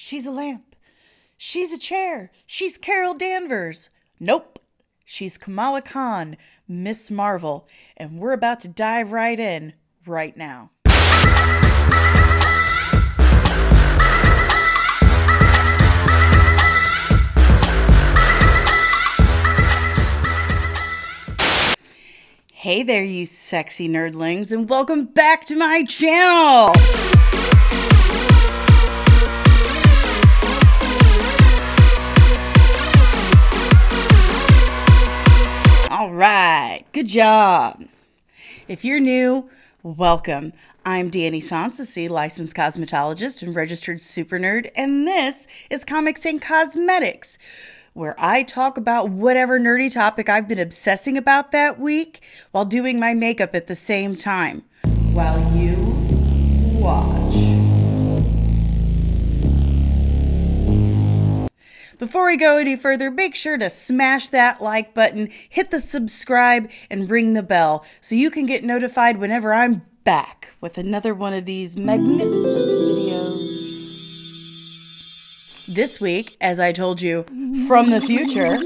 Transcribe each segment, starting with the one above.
She's a lamp. She's a chair. She's Carol Danvers. Nope. She's Kamala Khan, Miss Marvel. And we're about to dive right in right now. Hey there, you sexy nerdlings, and welcome back to my channel! Alright, good job! If you're new, welcome. I'm Danny Sanssouci, licensed cosmetologist and registered super nerd, and this is Comics and Cosmetics, where I talk about whatever nerdy topic I've been obsessing about that week while doing my makeup at the same time, while you watch. Before we go any further, make sure to smash that like button, hit the subscribe, and ring the bell so you can get notified whenever I'm back with another one of these magnificent videos. This week, as I told you, from the future,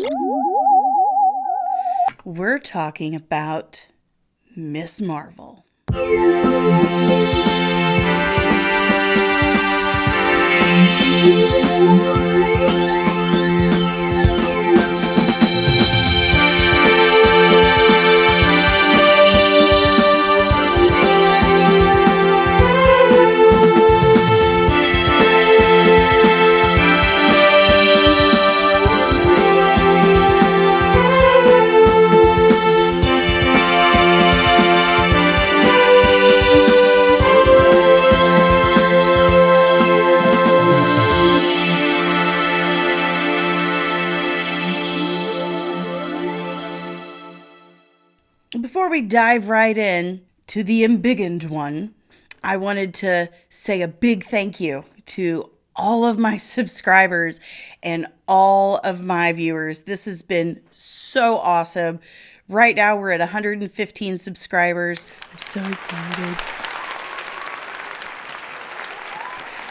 we're talking about Miss Marvel. Before we dive right in to the embiggened one, I wanted to say a big thank you to all of my subscribers and all of my viewers. This has been so awesome. Right now we're at 115 subscribers. I'm so excited.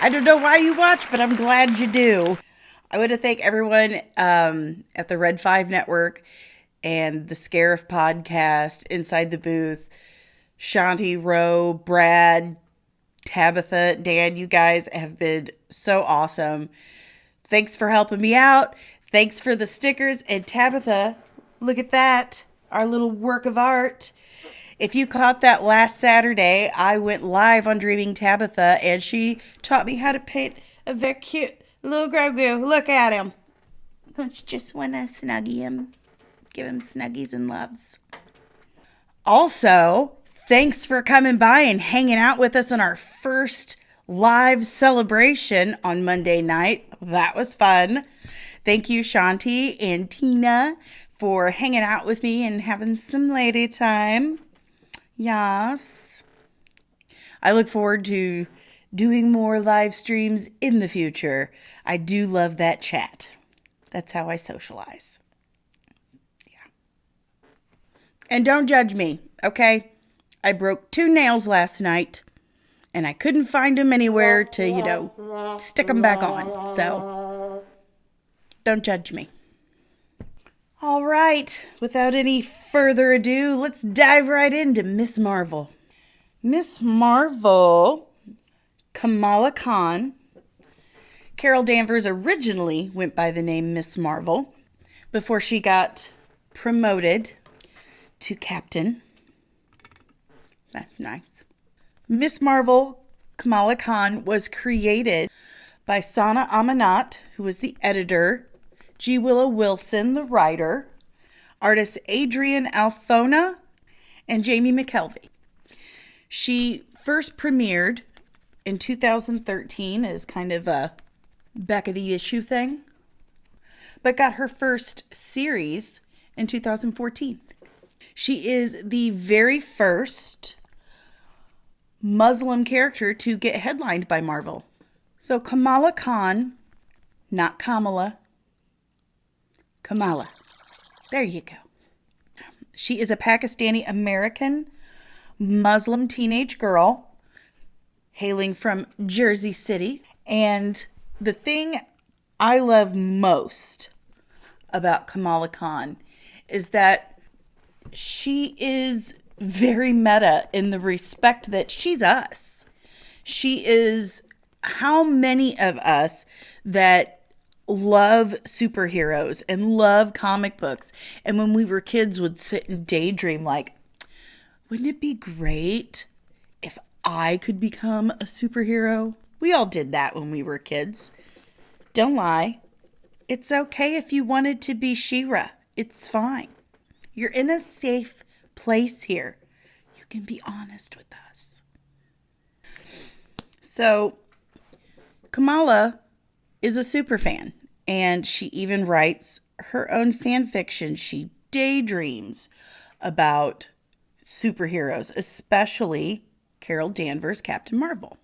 I don't know why you watch, but I'm glad you do. I want to thank everyone at the Red 5 Network and the Scarif podcast, Inside the Booth, Shanti, Ro, Brad, Tabitha, Dan. You guys have been so awesome. Thanks for helping me out. Thanks for the stickers. And Tabitha, look at that, our little work of art. If you caught that last Saturday, I went live on Dreaming Tabitha, and she taught me how to paint a very cute little Grogu. Look at him. I just want to snuggie him. Give him snuggies and loves. Also, thanks for coming by and hanging out with us on our first live celebration on Monday night. That was fun. Thank you, Shanti and Tina, for hanging out with me and having some lady time. Yes. I look forward to doing more live streams in the future. I do love that chat. That's how I socialize. And don't judge me, okay? I broke 2 nails last night, and I couldn't find them anywhere to, stick them back on. So, don't judge me. All right, without any further ado, let's dive right into Miss Marvel. Miss Marvel, Kamala Khan. Carol Danvers originally went by the name Miss Marvel before she got promoted to Captain. That's nice. Miss Marvel, Kamala Khan, was created by Sana Amanat, who was the editor, G. Willow Wilson, the writer, artists Adrian Alfona, and Jamie McKelvey. She first premiered in 2013 as kind of a back of the issue thing, but got her first series in 2014. She is the very first Muslim character to get headlined by Marvel. So Kamala Khan, not Kamala, Kamala. There you go. She is a Pakistani American Muslim teenage girl hailing from Jersey City, and The thing I love most about Kamala Khan is that she is very meta in the respect that she's us. She is how many of us that love superheroes and love comic books, and when we were kids would sit and daydream like, wouldn't it be great if I could become a superhero? We all did that when we were kids. Don't lie. It's okay if you wanted to be She-Ra. It's fine. You're in a safe place here. You can be honest with us. So, Kamala is a super fan, and she even writes her own fan fiction. She daydreams about superheroes, especially Carol Danvers' Captain Marvel.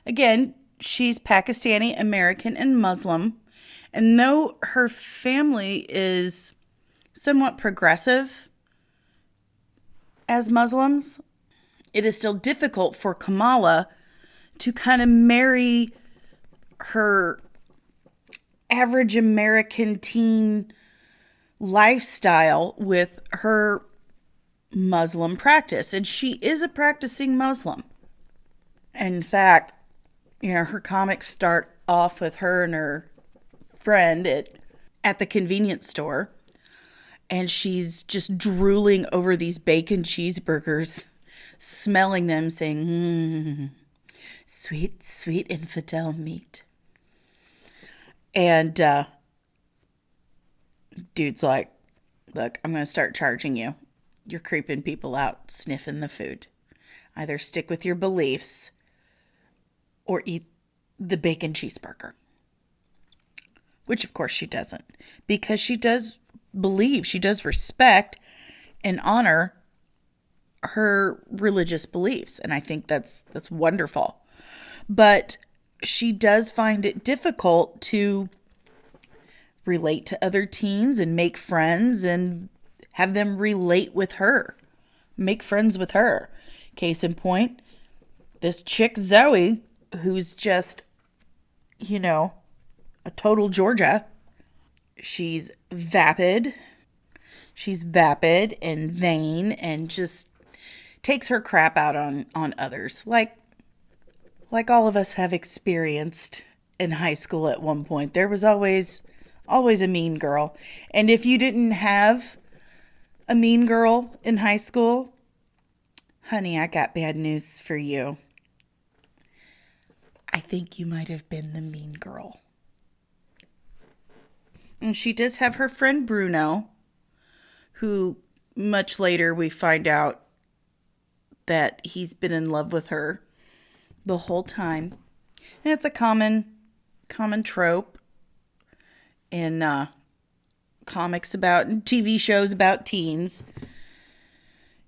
Again, she's Pakistani American and Muslim, and though her family is somewhat progressive as Muslims, it is still difficult for Kamala to kind of marry her average American teen lifestyle with her Muslim practice. And she is a practicing Muslim. In fact, her comics start off with her and her friend at the convenience store. And she's just drooling over these bacon cheeseburgers, smelling them, saying, sweet, sweet infidel meat. And dude's like, look, I'm going to start charging you. You're creeping people out, sniffing the food. Either stick with your beliefs or eat the bacon cheeseburger. Which, of course, she doesn't. Because she does believe, she does respect and honor her religious beliefs. And I think that's wonderful. But she does find it difficult to relate to other teens and make friends and have them relate with her. Make friends with her. Case in point, this chick Zoe, who's just, a total Georgia. She's vapid. She's vapid and vain and just takes her crap out on others. Like all of us have experienced in high school at one point. There was always a mean girl. And if you didn't have a mean girl in high school, honey, I got bad news for you. I think you might have been the mean girl. And she does have her friend Bruno, who much later we find out that he's been in love with her the whole time. And it's a common trope in comics about and TV shows about teens.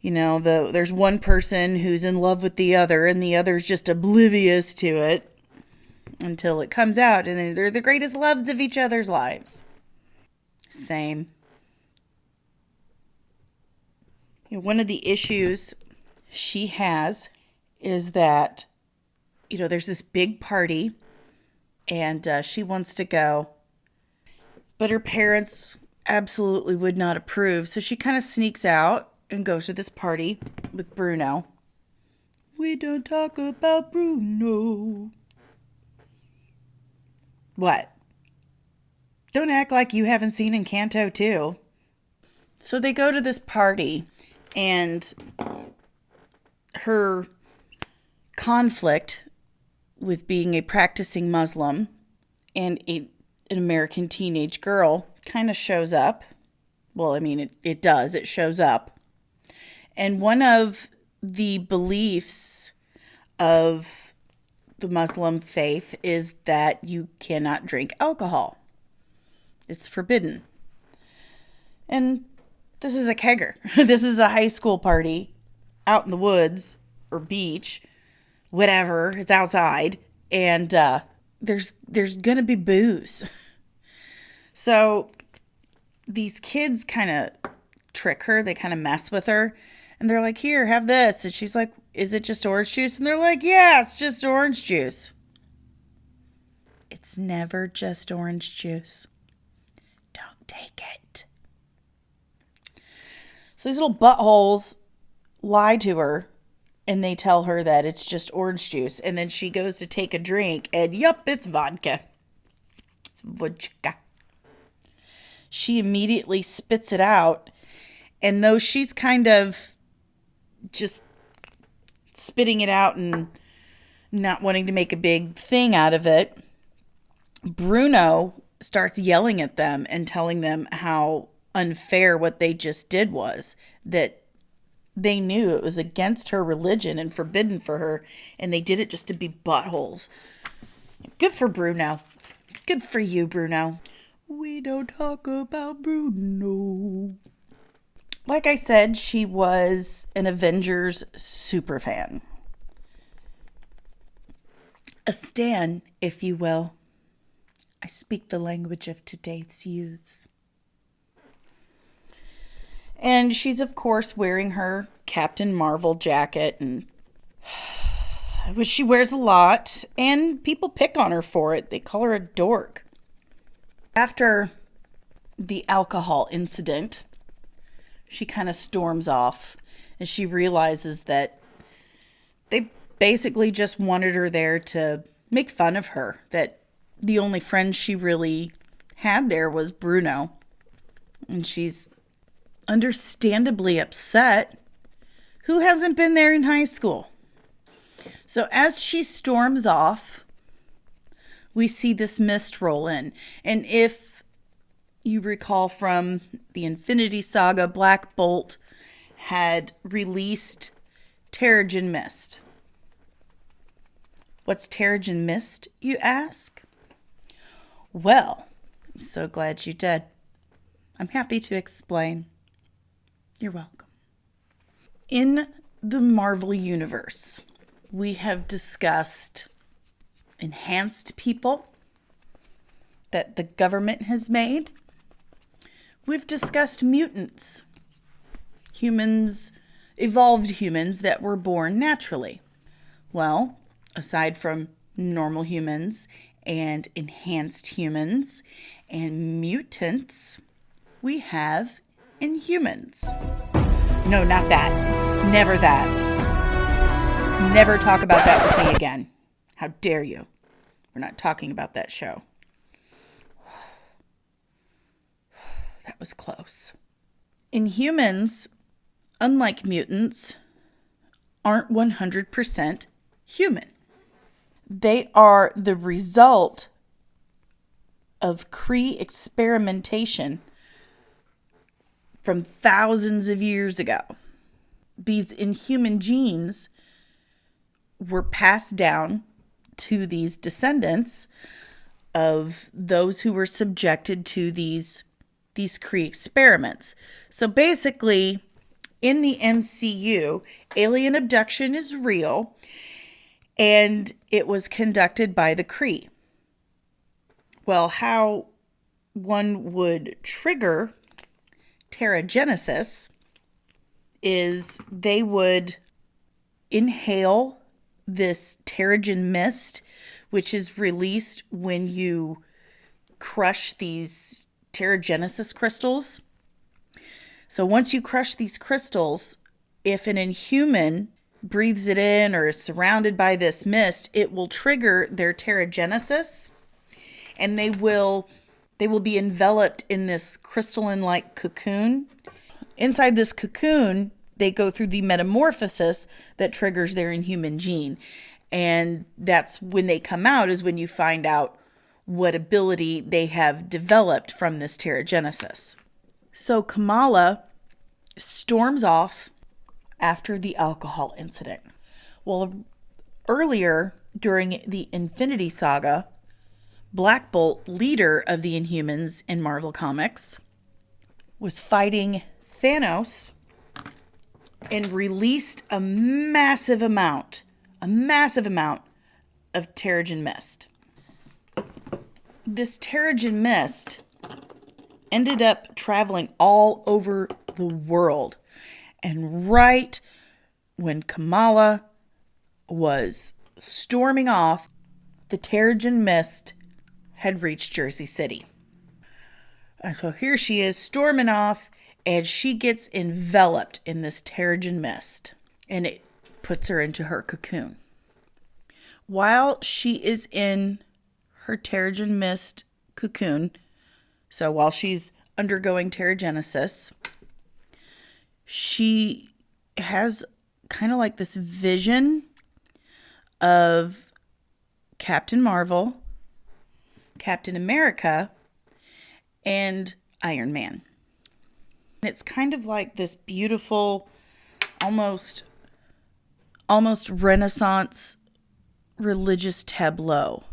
There's one person who's in love with the other and the other's just oblivious to it until it comes out and they're the greatest loves of each other's lives. Same. One of the issues she has is that, there's this big party and she wants to go, but her parents absolutely would not approve. So she kind of sneaks out and goes to this party with Bruno. We don't talk about Bruno. What? Don't act like you haven't seen Encanto too. So they go to this party and her conflict with being a practicing Muslim and an American teenage girl kind of shows up. Well, I mean, it does. It shows up. And one of the beliefs of the Muslim faith is that you cannot drink alcohol. It's forbidden. And this is a kegger. This is a high school party out in the woods or beach, whatever. It's outside. And there's going to be booze. So these kids kind of trick her. They kind of mess with her. And they're like, here, have this. And she's like, is it just orange juice? And they're like, yeah, it's just orange juice. It's never just orange juice. Don't take it. So these little buttholes lie to her and they tell her that it's just orange juice. And then she goes to take a drink and yup, it's vodka. It's vodka. She immediately spits it out. And though she's kind of just spitting it out and not wanting to make a big thing out of it, Bruno starts yelling at them and telling them how unfair what they just did was, that they knew it was against her religion and forbidden for her, and they did it just to be buttholes. Good for Bruno. Good for you, Bruno. We don't talk about Bruno. Like I said, she was an Avengers superfan. A stan, if you will. I speak the language of today's youths. And she's, of course, wearing her Captain Marvel jacket, and which she wears a lot, and people pick on her for it. They call her a dork. After the alcohol incident, she kind of storms off as she realizes that they basically just wanted her there to make fun of her, that the only friend she really had there was Bruno. And she's understandably upset. Who hasn't been there in high school? So as she storms off, we see this mist roll in. And if you recall from the Infinity Saga, Black Bolt had released Pterogen Mist. What's Pterogen Mist, you ask? Well, I'm so glad you did. I'm happy to explain. You're welcome. In the Marvel Universe, we have discussed enhanced people that the government has made. We've discussed mutants, humans, evolved humans that were born naturally. Well, aside from normal humans and enhanced humans and mutants, we have Inhumans. No, not that. Never that. Never talk about that with me again. How dare you? We're not talking about that show. That was close. Inhumans, unlike mutants, aren't 100% human. They are the result of Kree experimentation from thousands of years ago. These inhuman genes were passed down to these descendants of those who were subjected to these Kree experiments. So basically, in the MCU, alien abduction is real, and it was conducted by the Kree. Well, how one would trigger Pterogenesis is they would inhale this pterogen mist, which is released when you crush these Pterogenesis crystals. So once you crush these crystals, if an Inhuman breathes it in or is surrounded by this mist, it will trigger their Pterogenesis, and they will be enveloped in this crystalline-like cocoon. Inside this cocoon, they go through the metamorphosis that triggers their Inhuman gene. And that's when they come out, is when you find out what ability they have developed from this Pterogenesis. So Kamala storms off after the alcohol incident. Well, earlier during the Infinity Saga, Black Bolt, leader of the Inhumans in Marvel Comics, was fighting Thanos and released a massive amount of Pterogen Mist. This Pterogen Mist ended up traveling all over the world. And right when Kamala was storming off, the Pterogen Mist had reached Jersey City. And so here she is storming off, and she gets enveloped in this Pterogen mist, and it puts her into her cocoon. While she is in her Pterogen mist cocoon, so while she's undergoing Pterogenesis, she has kind of like this vision of Captain Marvel, Captain America, and Iron Man. It's kind of like this beautiful, almost Renaissance religious tableau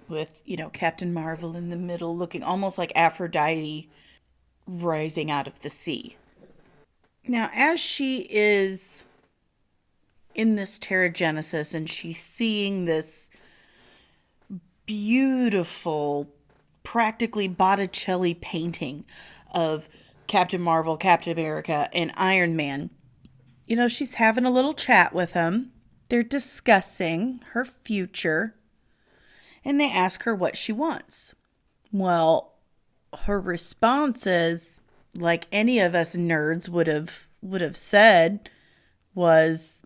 with, Captain Marvel in the middle looking almost like Aphrodite rising out of the sea. Now, as she is in this Pterogenesis and she's seeing this beautiful, practically Botticelli painting of Captain Marvel, Captain America, and Iron Man, she's having a little chat with him. They're discussing her future, and they ask her what she wants. Well, her response is, like any of us nerds would have said, was,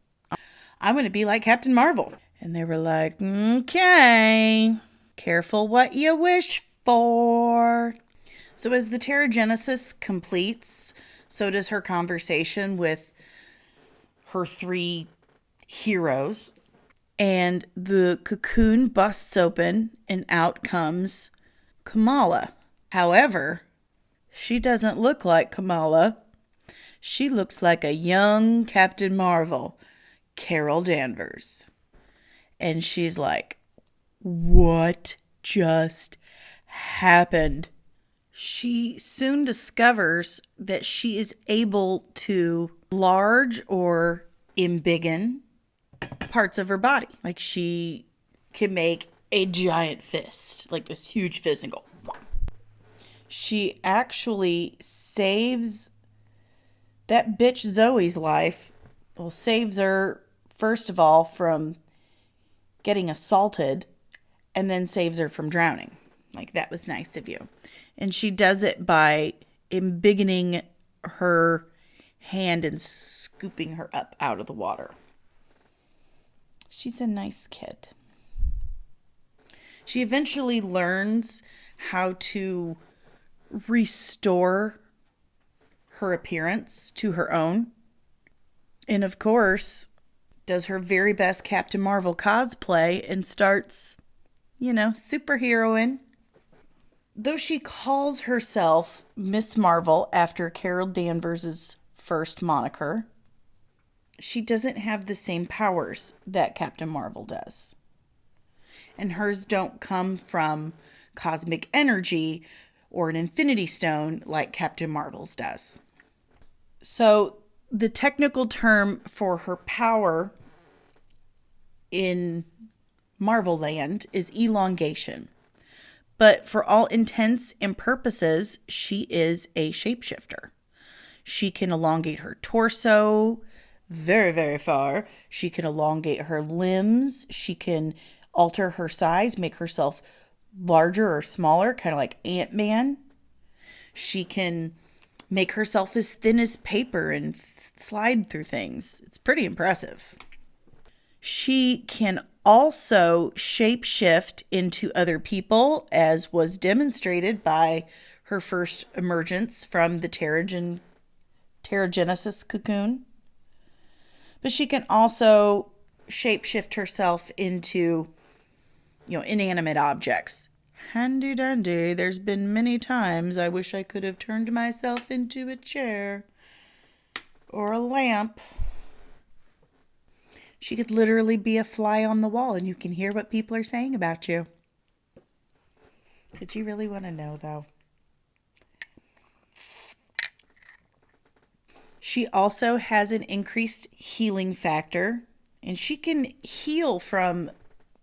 I'm going to be like Captain Marvel. And they were like, okay, careful what you wish for. So as the Pterogenesis completes, so does her conversation with her 3 heroes. And the cocoon busts open and out comes Kamala. However, she doesn't look like Kamala. She looks like a young Captain Marvel, Carol Danvers. And she's like, what just happened? She soon discovers that she is able to enlarge or embiggen parts of her body. Like she can make a giant fist, like this huge fist, and go. She actually saves that bitch Zoe's life. Well, saves her, first of all, from getting assaulted, and then saves her from drowning. Like, that was nice of you. And she does it by embiggening her hand and scooping her up out of the water. She's a nice kid. She eventually learns how to restore her appearance to her own. And of course, does her very best Captain Marvel cosplay and starts, superheroing. Though she calls herself Miss Marvel after Carol Danvers' first moniker, she doesn't have the same powers that Captain Marvel does. And hers don't come from cosmic energy or an infinity stone like Captain Marvel's does. So the technical term for her power in Marvel Land is elongation. But for all intents and purposes, she is a shapeshifter. She can elongate her torso very, very far. She can elongate her limbs. She can alter her size, make herself larger or smaller, kind of like Ant-Man. She can make herself as thin as paper and slide through things. It's pretty impressive. She can also shapeshift into other people, as was demonstrated by her first emergence from the Pterogenesis cocoon. But she can also shapeshift herself into, inanimate objects. Handy dandy. There's been many times I wish I could have turned myself into a chair or a lamp. She could literally be a fly on the wall and you can hear what people are saying about you. Did you really want to know, though? She also has an increased healing factor, and she can heal from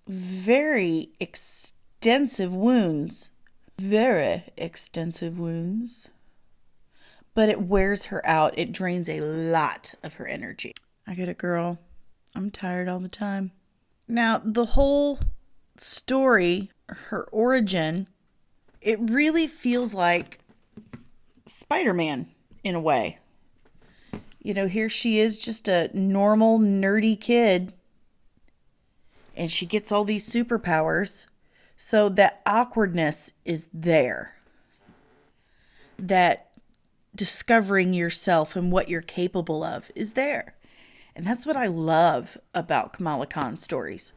very extensive wounds. Very extensive wounds. But it wears her out. It drains a lot of her energy. I get it, girl. I'm tired all the time. Now, the whole story her origin, it really feels like Spider-Man in a way. You know, here she is, just a normal, nerdy kid, and she gets all these superpowers. So that awkwardness is there. That discovering yourself and what you're capable of is there. And that's what I love about Kamala Khan stories.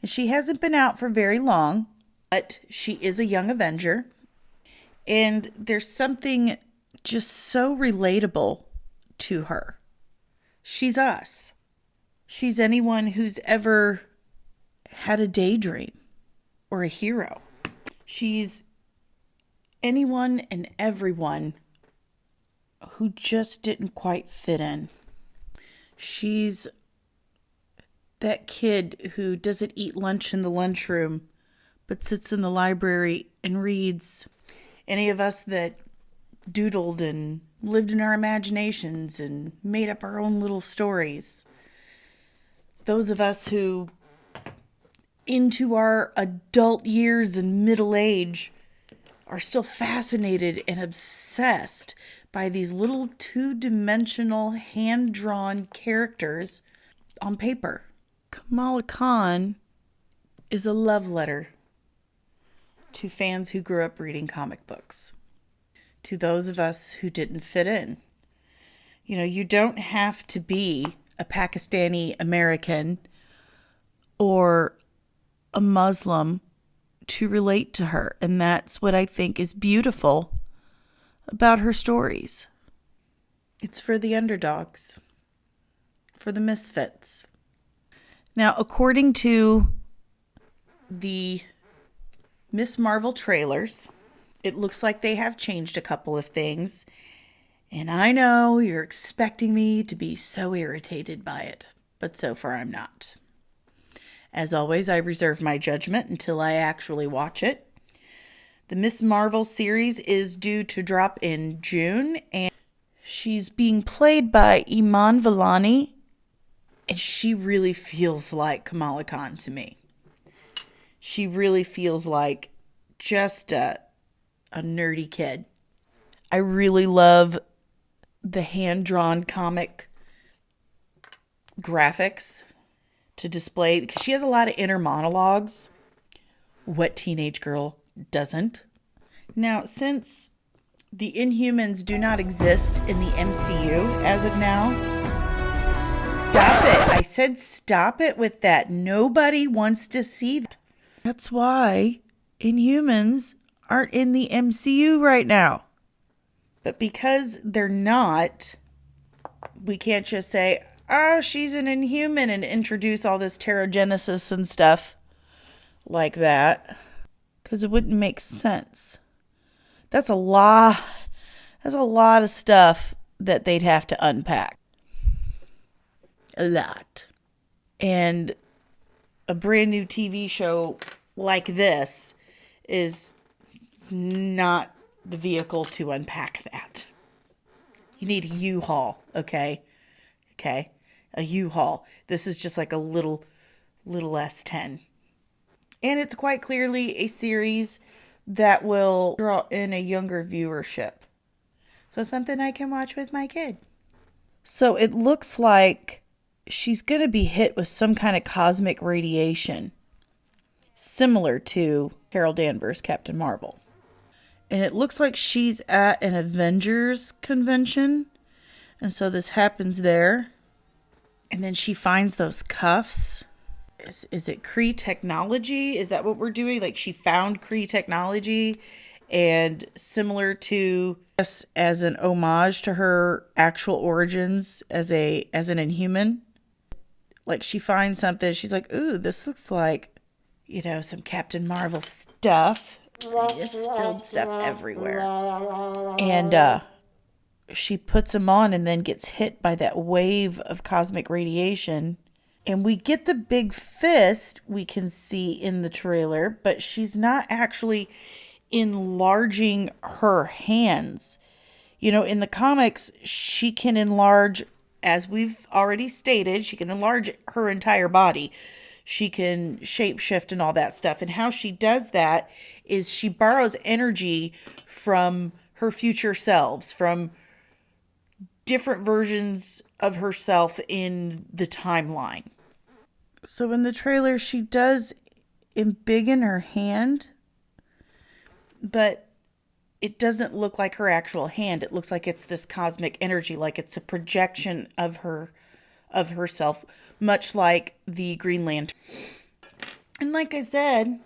And she hasn't been out for very long, but she is a young Avenger. And there's something just so relatable to her. She's us. She's anyone who's ever had a daydream or a hero. She's anyone and everyone who just didn't quite fit in. She's that kid who doesn't eat lunch in the lunchroom, but sits in the library and reads. Any of us that doodled and lived in our imaginations and made up our own little stories. Those of us who, into our adult years and middle age, are still fascinated and obsessed by these little two-dimensional, hand-drawn characters on paper. Kamala Khan is a love letter to fans who grew up reading comic books. To those of us who didn't fit in. You know, you don't have to be a Pakistani American or a Muslim to relate to her. And that's what I think is beautiful about her stories. It's for the underdogs, for the misfits. Now, according to the Miss Marvel trailers, it looks like they have changed a couple of things. And I know you're expecting me to be so irritated by it, but so far I'm not. As always, I reserve my judgment until I actually watch it. The Miss Marvel series is due to drop in June, and she's being played by Iman Vellani, and she really feels like Kamala Khan to me. She really feels like just a nerdy kid. I really love the hand-drawn comic graphics to display, because she has a lot of inner monologues. What teenage girl doesn't? Now, since the Inhumans do not exist in the MCU as of now, stop it. I said stop it with that. Nobody wants to see that. That's why Inhumans aren't in the MCU right now. But because they're not, we can't just say, oh, she's an Inhuman, and introduce all this Pterogenesis and stuff like that. Because it wouldn't make sense. That's a lot of stuff that they'd have to unpack. A lot. And a brand new TV show like this is not the vehicle to unpack that. You need a U-Haul, okay? Okay? A U-Haul. This is just like a little S10. And it's quite clearly a series that will draw in a younger viewership. So something I can watch with my kid. So it looks like she's going to be hit with some kind of cosmic radiation, similar to Carol Danvers' Captain Marvel. And it looks like she's at an Avengers convention. And so this happens there. And then she finds those cuffs. Is it Kree technology? Is that what we're doing? Like, she found Kree technology, and similar to us, as an homage to her actual origins as an Inhuman. Like, she finds something. She's like, ooh, this looks like, some Captain Marvel stuff. Just spilled stuff everywhere. And she puts them on and then gets hit by that wave of cosmic radiation. And we get the big fist we can see in the trailer, but she's not actually enlarging her hands. In the comics, she can enlarge, as we've already stated, she can enlarge her entire body. She can shapeshift and all that stuff. And how she does that is she borrows energy from her future selves, from different versions of herself in the timeline. So in the trailer, she does embiggen her hand, but it doesn't look like her actual hand. It looks like it's this cosmic energy, like it's a projection of herself, much like the Green Lantern. And like I said,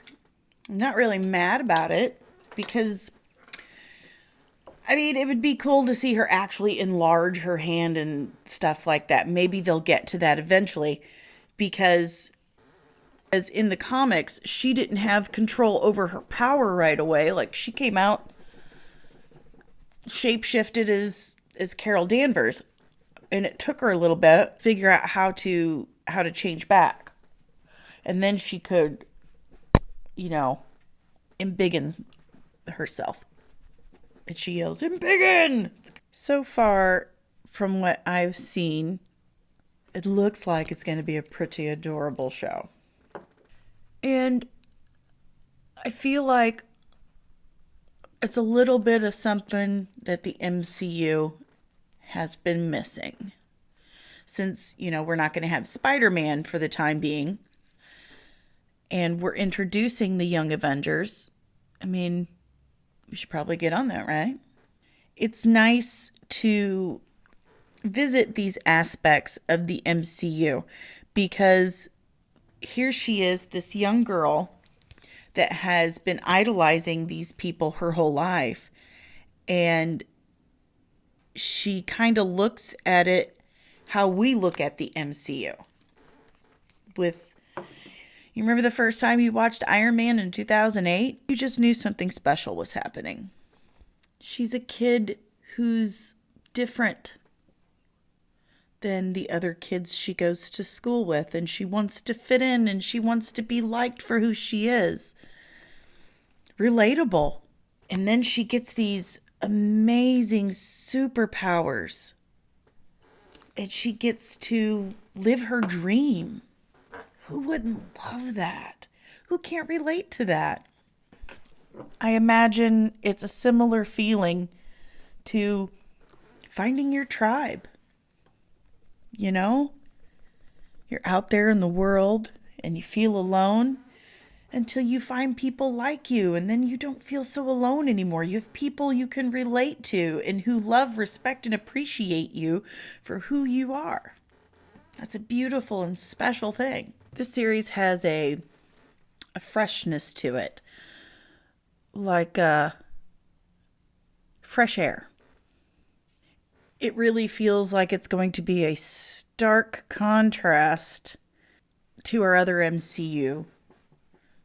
I'm not really mad about it because, I mean, it would be cool to see her actually enlarge her hand and stuff like that. Maybe they'll get to that eventually, because as in the comics, she didn't have control over her power right away. Like, she came out shapeshifted as Carol Danvers, and it took her a little bit to figure out how to change back. And then she could, embiggen herself. And she yells, "Embiggen!" So far, from what I've seen, it looks like it's going to be a pretty adorable show. And I feel like it's a little bit of something that the MCU has been missing. Since, we're not going to have Spider-Man for the time being, and we're introducing the Young Avengers, I mean, we should probably get on that, right? It's nice to visit these aspects of the MCU, because here she is, this young girl that has been idolizing these people her whole life. And she kind of looks at it how we look at the MCU. You remember the first time you watched Iron Man in 2008? You just knew something special was happening. She's a kid who's different than the other kids she goes to school with, and she wants to fit in, and she wants to be liked for who she is. Relatable. And then she gets these amazing superpowers, and she gets to live her dream. Who wouldn't love that? Who can't relate to that? I imagine it's a similar feeling to finding your tribe. You're out there in the world and you feel alone until you find people like you, and then you don't feel so alone anymore. You have people you can relate to and who love, respect, and appreciate you for who you are. That's a beautiful and special thing. This series has a freshness to it, like fresh air. It really feels like it's going to be a stark contrast to our other MCU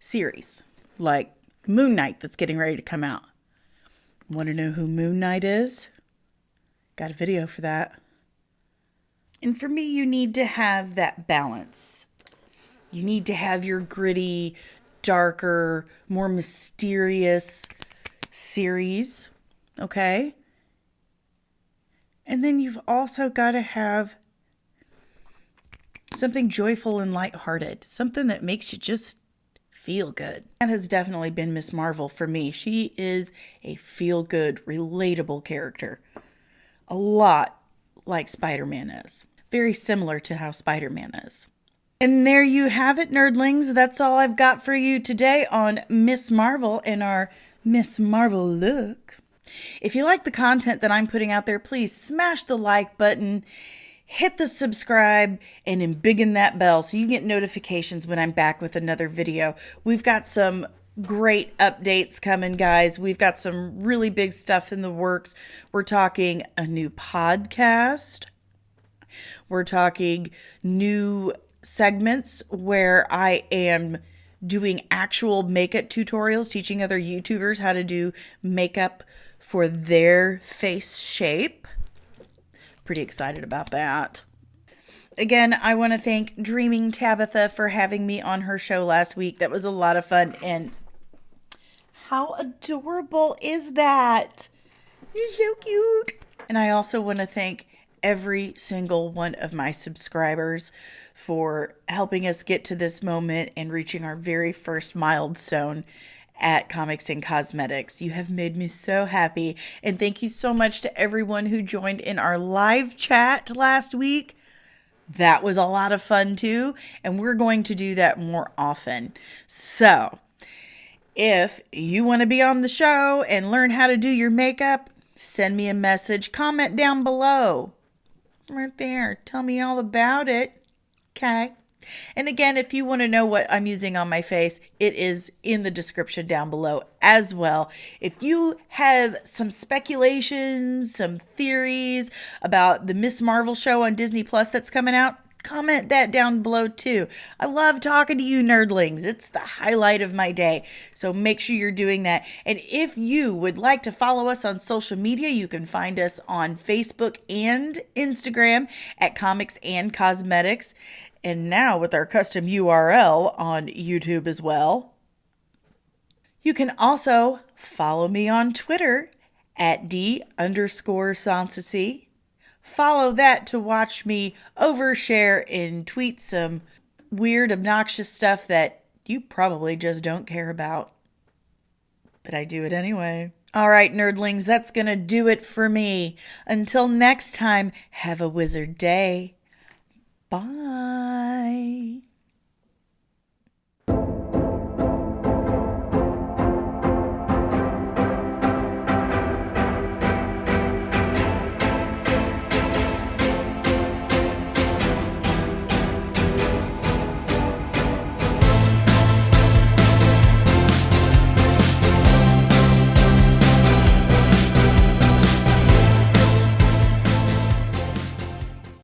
series, like Moon Knight that's getting ready to come out. Want to know who Moon Knight is? Got a video for that. And for me, you need to have that balance. You need to have your gritty, darker, more mysterious series, okay? And then you've also got to have something joyful and lighthearted, something that makes you just feel good. That has definitely been Miss Marvel for me. She is a feel-good, relatable character. A lot like Spider-Man is. Very similar to how Spider-Man is. And there you have it, nerdlings. That's all I've got for you today on Miss Marvel and our Miss Marvel look. If you like the content that I'm putting out there, please smash the like button, hit the subscribe, and embiggen that bell so you get notifications when I'm back with another video. We've got some great updates coming, guys. We've got some really big stuff in the works. We're talking a new podcast. We're talking new segments where I am doing actual makeup tutorials, teaching other YouTubers how to do makeup for their face shape. Pretty excited about that. Again, I want to thank Dreaming Tabitha for having me on her show last week. That was a lot of fun, and how adorable is that? He's so cute. And I also want to thank every single one of my subscribers for helping us get to this moment and reaching our very first milestone at Comics and Cosmetics. You have made me so happy. And thank you so much to everyone who joined in our live chat last week. That was a lot of fun too, and we're going to do that more often. So, if you want to be on the show and learn how to do your makeup, send me a message, comment down below. Right there. Tell me all about it. Okay. And again, if you want to know what I'm using on my face, it is in the description down below as well. If you have some speculations, some theories about the Miss Marvel show on Disney Plus that's coming out, comment that down below too. I love talking to you nerdlings. It's the highlight of my day. So make sure you're doing that. And if you would like to follow us on social media, you can find us on Facebook and Instagram at Comics and Cosmetics. And now with our custom URL on YouTube as well. You can also follow me on Twitter at D_Sanssouci. Follow that to watch me overshare and tweet some weird, obnoxious stuff that you probably just don't care about. But I do it anyway. All right, nerdlings, that's going to do it for me. Until next time, have a wizard day. Bye.